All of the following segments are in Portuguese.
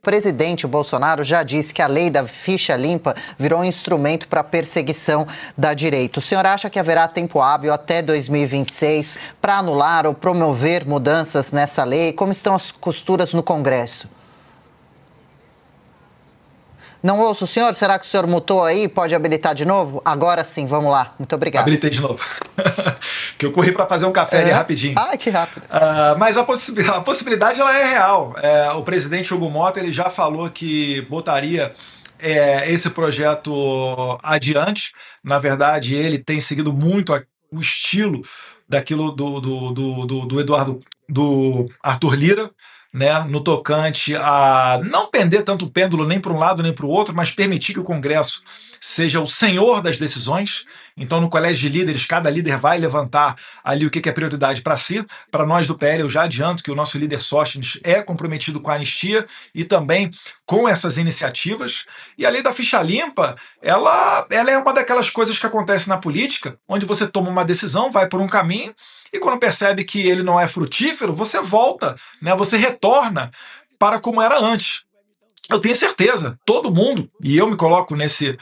presidente Bolsonaro já disse que a lei da ficha limpa virou um instrumento para perseguição da direita. O senhor acha que haverá tempo hábil até 2026 para anular ou promover mudanças nessa lei? Como estão as costuras no Congresso? Não ouço o senhor? Será que o senhor mutou aí? Pode habilitar de novo? Agora sim, vamos lá. Muito obrigado. Habilitei de novo. Que eu corri para fazer um café ali rapidinho. Ai, que rápido. Mas a possibilidade ela é real. O presidente Hugo Mota ele já falou que botaria esse projeto adiante. Na verdade, ele tem seguido muito o estilo daquilo do Arthur Lira, né, no tocante a não pender tanto o pêndulo nem para um lado nem para o outro, mas permitir que o Congresso seja o senhor das decisões. Então, no colégio de líderes, cada líder vai levantar ali o que é prioridade para si. Para nós do PL, eu já adianto que o nosso líder Sóstenes é comprometido com a anistia e também com essas iniciativas. E a lei da ficha limpa, ela é uma daquelas coisas que acontece na política, onde você toma uma decisão, vai por um caminho, e quando percebe que ele não é frutífero, você volta, né? Você retorna para como era antes. Eu tenho certeza, todo mundo, e eu me coloco nesse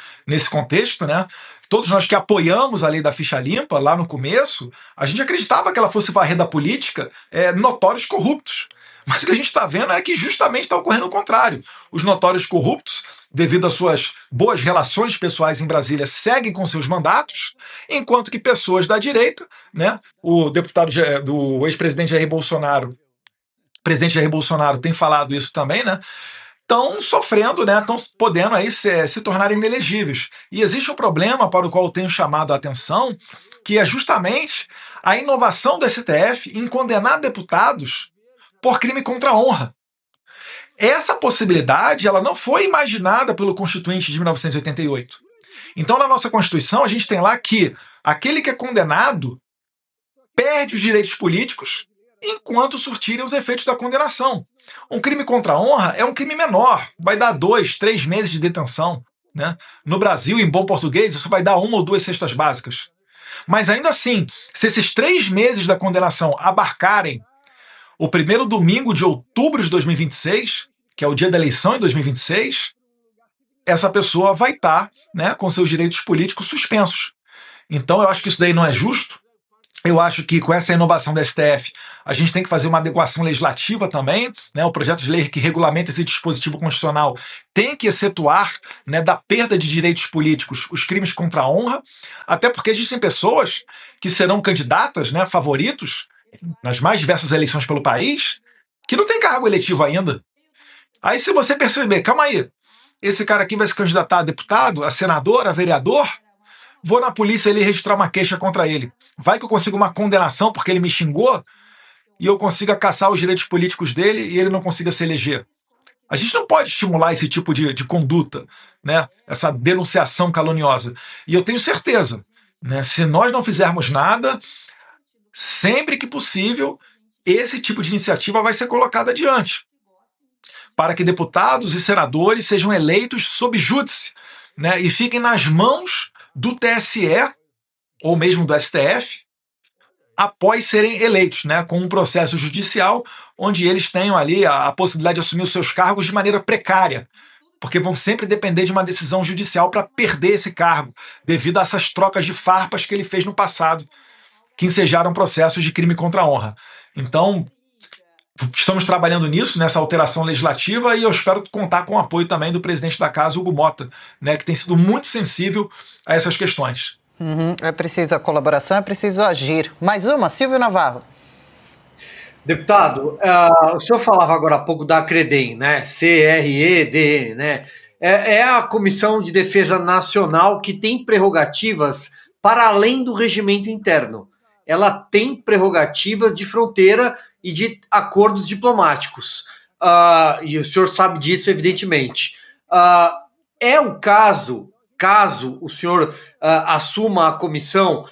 contexto, né? Todos nós que apoiamos a lei da ficha limpa lá no começo, a gente acreditava que ela fosse varrer da política notórios corruptos. Mas o que a gente está vendo é que justamente está ocorrendo o contrário. Os notórios corruptos, devido às suas boas relações pessoais em Brasília, seguem com seus mandatos, enquanto que pessoas da direita, né, o deputado do ex-presidente Jair Bolsonaro, presidente Jair Bolsonaro tem falado isso também, né? Estão sofrendo, né? Estão podendo aí se tornarem inelegíveis. E existe um problema para o qual eu tenho chamado a atenção, que é justamente a inovação do STF em condenar deputados por crime contra a honra. Essa possibilidade ela não foi imaginada pelo Constituinte de 1988. Então, na nossa Constituição, a gente tem lá que aquele que é condenado perde os direitos políticos enquanto surtirem os efeitos da condenação. Um crime contra a honra é um crime menor, vai dar 2, 3 meses de detenção, né? No Brasil, em bom português, isso vai dar 1 ou 2 cestas básicas. Mas ainda assim, se esses 3 meses da condenação abarcarem o primeiro domingo de outubro de 2026, que é o dia da eleição em 2026, essa pessoa vai estar, né, com seus direitos políticos suspensos. Então eu acho que isso daí não é justo. Eu acho que com essa inovação do STF, a gente tem que fazer uma adequação legislativa também, né? O projeto de lei que regulamenta esse dispositivo constitucional tem que excetuar, né, da perda de direitos políticos os crimes contra a honra, até porque existem pessoas que serão candidatas, né, favoritos, nas mais diversas eleições pelo país, que não tem cargo eletivo ainda. Aí se você perceber, calma aí, esse cara aqui vai se candidatar a deputado, a senador, a vereador, vou na polícia ali registrar uma queixa contra ele. Vai que eu consigo uma condenação porque ele me xingou e eu consiga caçar os direitos políticos dele e ele não consiga se eleger. A gente não pode estimular esse tipo de conduta, né? Essa denunciação caluniosa. E eu tenho certeza, né? Se nós não fizermos nada, sempre que possível, esse tipo de iniciativa vai ser colocada adiante, para que deputados e senadores sejam eleitos sob júdice, né? E fiquem nas mãos do TSE ou mesmo do STF após serem eleitos, né, com um processo judicial onde eles tenham ali a possibilidade de assumir os seus cargos de maneira precária, porque vão sempre depender de uma decisão judicial para perder esse cargo, devido a essas trocas de farpas que ele fez no passado, que ensejaram processos de crime contra a honra. Então, estamos trabalhando nisso, nessa alteração legislativa, e eu espero contar com o apoio também do presidente da Casa, Hugo Mota, né, que tem sido muito sensível a essas questões. É preciso a colaboração, é preciso agir. Mais uma, Silvio Navarro. Deputado, o senhor falava agora há pouco da CREDEM, né? CREDN, né? É a Comissão de Defesa Nacional que tem prerrogativas para além do regimento interno. Ela tem prerrogativas de fronteira e de acordos diplomáticos. E o senhor sabe disso, evidentemente. É o caso o senhor assuma a comissão,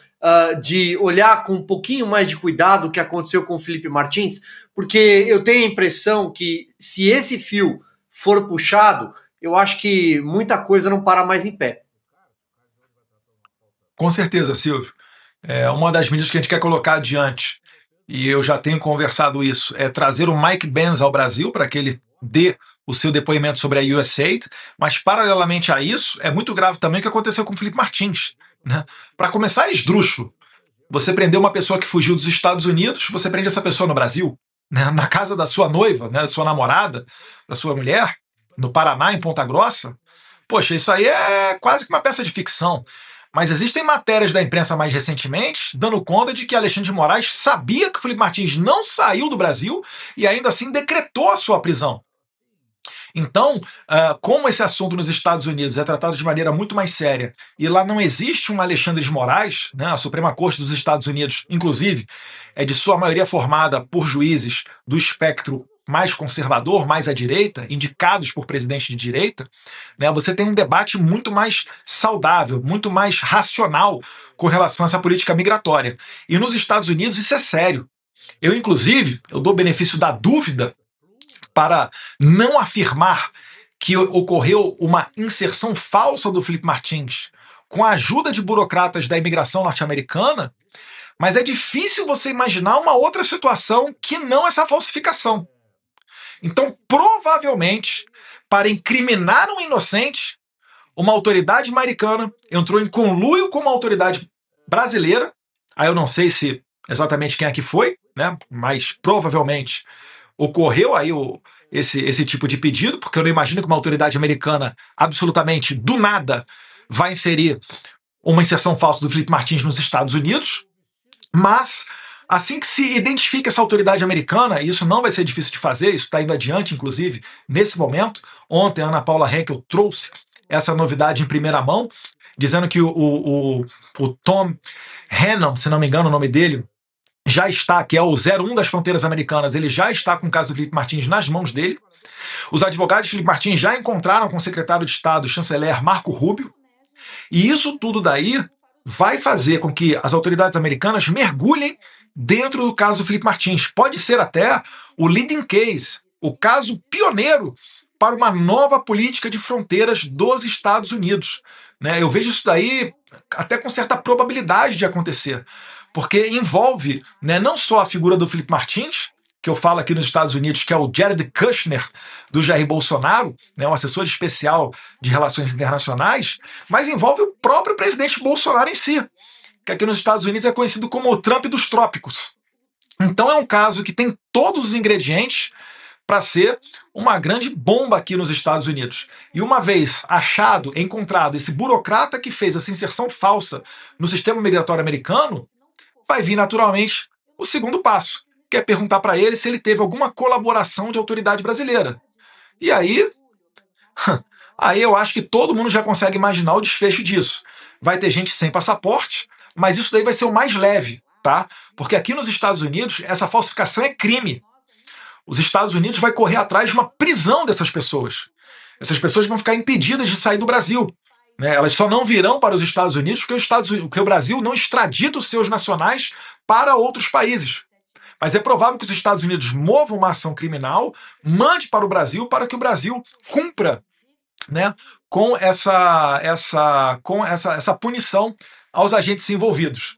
de olhar com um pouquinho mais de cuidado o que aconteceu com o Felipe Martins, porque eu tenho a impressão que se esse fio for puxado, eu acho que muita coisa não para mais em pé. Com certeza, Silvio. Uma das medidas que a gente quer colocar adiante, e eu já tenho conversado isso, é trazer o Mike Benz ao Brasil para que ele dê o seu depoimento sobre a USAID, mas paralelamente a isso, é muito grave também o que aconteceu com o Felipe Martins, né? Para começar, é esdrúxulo. Você prendeu uma pessoa que fugiu dos Estados Unidos, você prende essa pessoa no Brasil, né? Na casa da sua noiva, né? Da sua namorada, da sua mulher, no Paraná, em Ponta Grossa. Poxa, isso aí é quase que uma peça de ficção. Mas existem matérias da imprensa mais recentemente dando conta de que Alexandre de Moraes sabia que o Felipe Martins não saiu do Brasil e ainda assim decretou a sua prisão. Então, como esse assunto nos Estados Unidos é tratado de maneira muito mais séria e lá não existe um Alexandre de Moraes, né, a Suprema Corte dos Estados Unidos, inclusive, é de sua maioria formada por juízes do espectro mais conservador, mais à direita, indicados por presidentes de direita, né, você tem um debate muito mais saudável, muito mais racional com relação a essa política migratória. E nos Estados Unidos isso é sério. Inclusive, eu dou benefício da dúvida para não afirmar que ocorreu uma inserção falsa do Felipe Martins com a ajuda de burocratas da imigração norte-americana, mas é difícil você imaginar uma outra situação que não essa falsificação. Então, provavelmente, para incriminar um inocente, uma autoridade americana entrou em conluio com uma autoridade brasileira, aí eu não sei se exatamente quem é que foi, né, mas provavelmente ocorreu aí esse tipo de pedido, porque eu não imagino que uma autoridade americana absolutamente do nada vai inserir uma inserção falsa do Felipe Martins nos Estados Unidos, mas assim que se identifica essa autoridade americana, e isso não vai ser difícil de fazer, isso está indo adiante, inclusive, nesse momento. Ontem a Ana Paula Henkel trouxe essa novidade em primeira mão, dizendo que o Tom Hannon, se não me engano o nome dele, já está, que é o 01 das fronteiras americanas, ele já está com o caso do Felipe Martins nas mãos dele. Os advogados de Felipe Martins já encontraram com o secretário de Estado, o chanceler Marco Rubio, e isso tudo daí vai fazer com que as autoridades americanas mergulhem dentro do caso do Felipe Martins. Pode ser até o leading case, o caso pioneiro para uma nova política de fronteiras dos Estados Unidos, né? Eu vejo isso daí até com certa probabilidade de acontecer, porque envolve, né, não só a figura do Felipe Martins, que eu falo aqui nos Estados Unidos, que é o Jared Kushner do Jair Bolsonaro, né, um assessor especial de relações internacionais, mas envolve o próprio presidente Bolsonaro em si, que aqui nos Estados Unidos é conhecido como o Trump dos trópicos. Então é um caso que tem todos os ingredientes para ser uma grande bomba aqui nos Estados Unidos. E uma vez achado, encontrado esse burocrata que fez essa inserção falsa no sistema migratório americano, vai vir naturalmente o segundo passo, que é perguntar para ele se ele teve alguma colaboração de autoridade brasileira. E aí eu acho que todo mundo já consegue imaginar o desfecho disso. Vai ter gente sem passaporte, mas isso daí vai ser o mais leve, tá? Porque aqui nos Estados Unidos essa falsificação é crime. Os Estados Unidos vai correr atrás de uma prisão dessas pessoas. Essas pessoas vão ficar impedidas de sair do Brasil, né? Elas só não virão para os Estados Unidos porque o Brasil não extradita os seus nacionais para outros países. Mas é provável que os Estados Unidos movam uma ação criminal, mande para o Brasil para que o Brasil cumpra, né, com essa punição aos agentes envolvidos.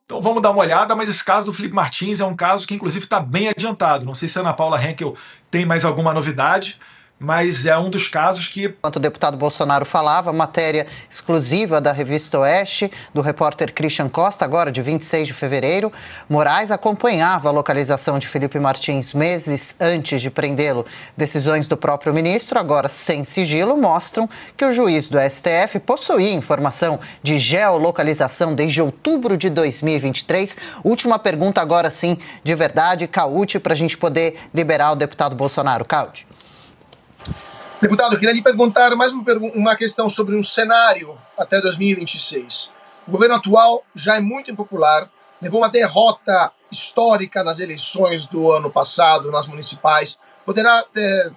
Então vamos dar uma olhada, mas esse caso do Felipe Martins é um caso que inclusive está bem adiantado. Não sei se a Ana Paula Henkel tem mais alguma novidade, mas é um dos casos que... Enquanto o deputado Bolsonaro falava, matéria exclusiva da Revista Oeste, do repórter Christian Costa, agora de 26 de fevereiro. Moraes acompanhava a localização de Felipe Martins meses antes de prendê-lo. Decisões do próprio ministro, agora sem sigilo, mostram que o juiz do STF possuía informação de geolocalização desde outubro de 2023. Última pergunta agora sim, de verdade, Cauti, para a gente poder liberar o deputado Bolsonaro. Cauti. Deputado, eu queria lhe perguntar mais uma questão sobre um cenário até 2026. O governo atual já é muito impopular, levou uma derrota histórica nas eleições do ano passado, nas municipais, poderá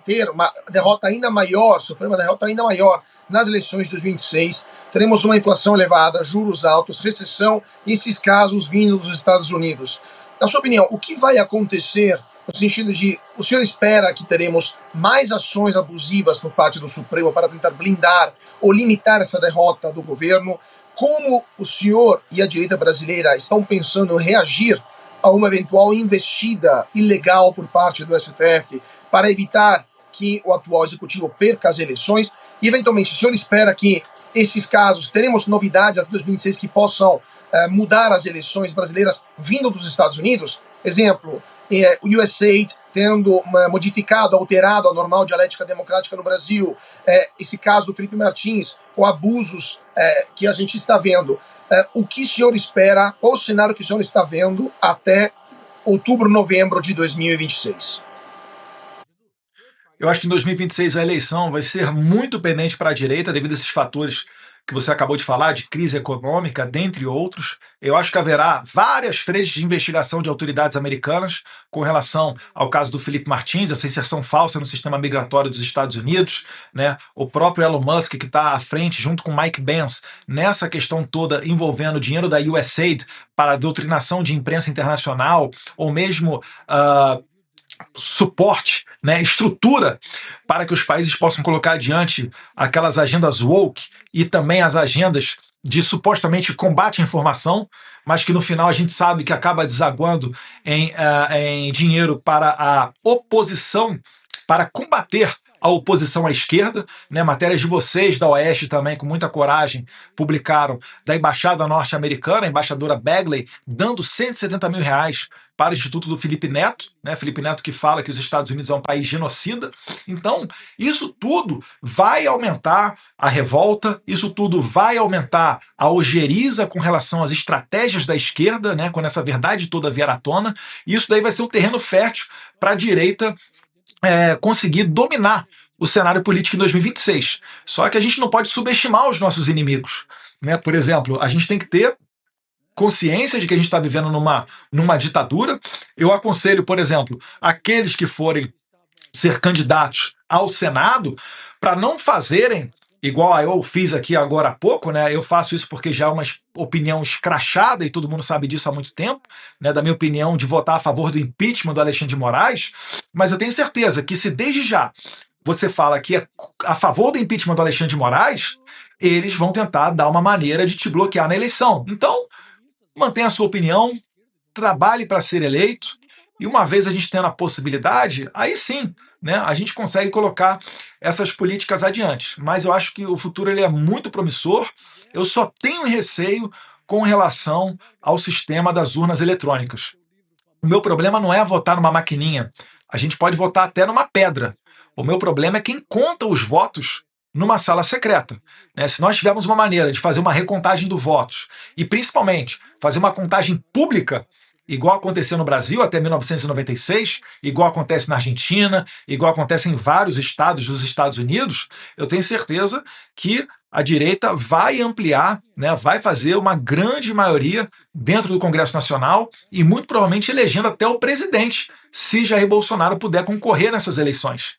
ter uma derrota ainda maior, sofrer uma derrota ainda maior nas eleições de 2026. Teremos uma inflação elevada, juros altos, recessão e esses casos vindo dos Estados Unidos. Na sua opinião, o que vai acontecer no sentido de, o senhor espera que teremos mais ações abusivas por parte do Supremo para tentar blindar ou limitar essa derrota do governo? Como o senhor e a direita brasileira estão pensando em reagir a uma eventual investida ilegal por parte do STF para evitar que o atual executivo perca as eleições? E, eventualmente, o senhor espera que esses casos, teremos novidades até 2026 que possam mudar as eleições brasileiras vindo dos Estados Unidos? Exemplo, o USAID tendo modificado, alterado a normal dialética democrática no Brasil, esse caso do Felipe Martins, ou abusos que a gente está vendo. O que o senhor espera, qual o cenário que o senhor está vendo até outubro, novembro de 2026? Eu acho que em 2026 a eleição vai ser muito pendente para a direita devido a esses fatores que você acabou de falar, de crise econômica, dentre outros. Eu acho que haverá várias frentes de investigação de autoridades americanas com relação ao caso do Felipe Martins, essa inserção falsa no sistema migratório dos Estados Unidos, né? O próprio Elon Musk, que está à frente, junto com Mike Pence, nessa questão toda envolvendo o dinheiro da USAID para a doutrinação de imprensa internacional, ou mesmo suporte, né, estrutura para que os países possam colocar adiante aquelas agendas woke e também as agendas de supostamente combate à informação, mas que no final a gente sabe que acaba desaguando em dinheiro para a oposição, para combater a oposição à esquerda, né? Matérias de vocês da Oeste também, com muita coragem, publicaram da embaixada norte-americana, a embaixadora Bagley, dando R$170 mil para o Instituto do Felipe Neto, né? Felipe Neto que fala que os Estados Unidos é um país genocida. Então, isso tudo vai aumentar a revolta, isso tudo vai aumentar a ojeriza com relação às estratégias da esquerda, né? Quando essa verdade toda vier à tona, e isso daí vai ser um terreno fértil para a direita conseguir dominar o cenário político em 2026. Só que a gente não pode subestimar os nossos inimigos, né? Por exemplo, a gente tem que ter consciência de que a gente está vivendo numa ditadura. Eu aconselho, por exemplo, aqueles que forem ser candidatos ao Senado para não fazerem igual eu fiz aqui agora há pouco, né? Eu faço isso porque já é uma opinião escrachada e todo mundo sabe disso há muito tempo, né? Da minha opinião de votar a favor do impeachment do Alexandre de Moraes, mas eu tenho certeza que se desde já você fala que é a favor do impeachment do Alexandre de Moraes, eles vão tentar dar uma maneira de te bloquear na eleição. Então, mantenha a sua opinião, trabalhe para ser eleito, e uma vez a gente tendo a possibilidade, aí sim, né, a gente consegue colocar essas políticas adiante. Mas eu acho que o futuro ele é muito promissor. Eu só tenho receio com relação ao sistema das urnas eletrônicas. O meu problema não é votar numa maquininha. A gente pode votar até numa pedra. O meu problema é quem conta os votos numa sala secreta, né? Se nós tivermos uma maneira de fazer uma recontagem dos votos e, principalmente, fazer uma contagem pública, igual aconteceu no Brasil até 1996, igual acontece na Argentina, igual acontece em vários estados dos Estados Unidos, eu tenho certeza que a direita vai ampliar, né, vai fazer uma grande maioria dentro do Congresso Nacional e muito provavelmente elegendo até o presidente, se Jair Bolsonaro puder concorrer nessas eleições.